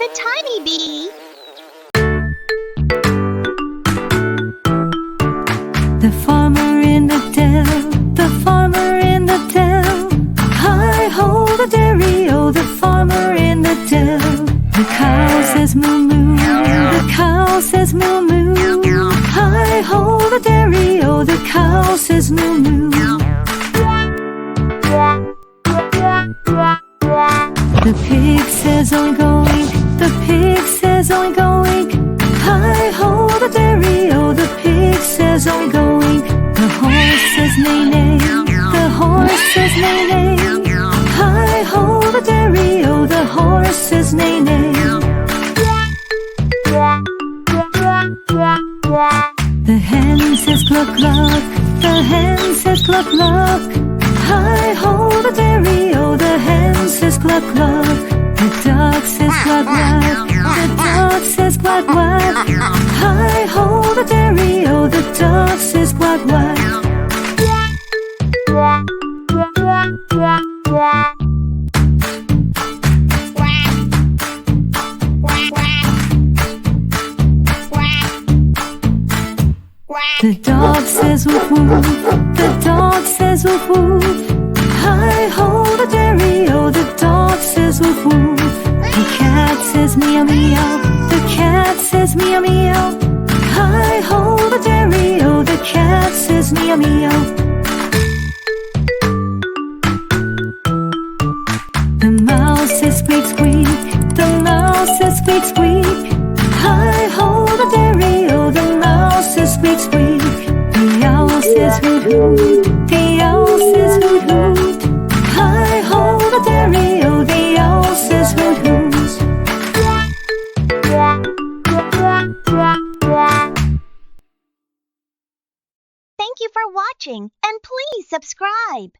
a tiny bee. The farmer in the dell, the farmer in the dell. Hi-ho, the dairy-o, the farmer in the dell. The cow says moo-moo, the cow says moo-moo. Hi-ho, the dairy-o, the cow says moo-moo. The pig says oink oink, the pig says oink oink. Hi-ho, the dairy-o, the pig says oink oink. The horse says neigh neigh, the horse says neigh neigh. Hi-ho, the dairy-o, the horse says neigh neigh. The hen says cluck cluck, the hen says cluck cluck. Hi-ho, the dairy-o, the hen says cluck cluck. The duck says quack quack, the duck says quack quack. Hi-ho, the dairy-o, the duck says quack quack. The dog says woof woof, the dog says woof woof. Hi-ho, the dairy-o, the dog says woof woof. The cat says meow meow, the cat says meow meow. Hi-ho, the dairy-o, the cat says meow meow. The mouse says squeak squeak, the mouse says squeak squeak. Hi-ho, the dairy-o, the mouse says squeak squeak. The owl says hoot hoot, the owl says hoot hoot. Hi-ho, the dairy-o, the owl says hoot hoot. Thank you for watching, and please subscribe.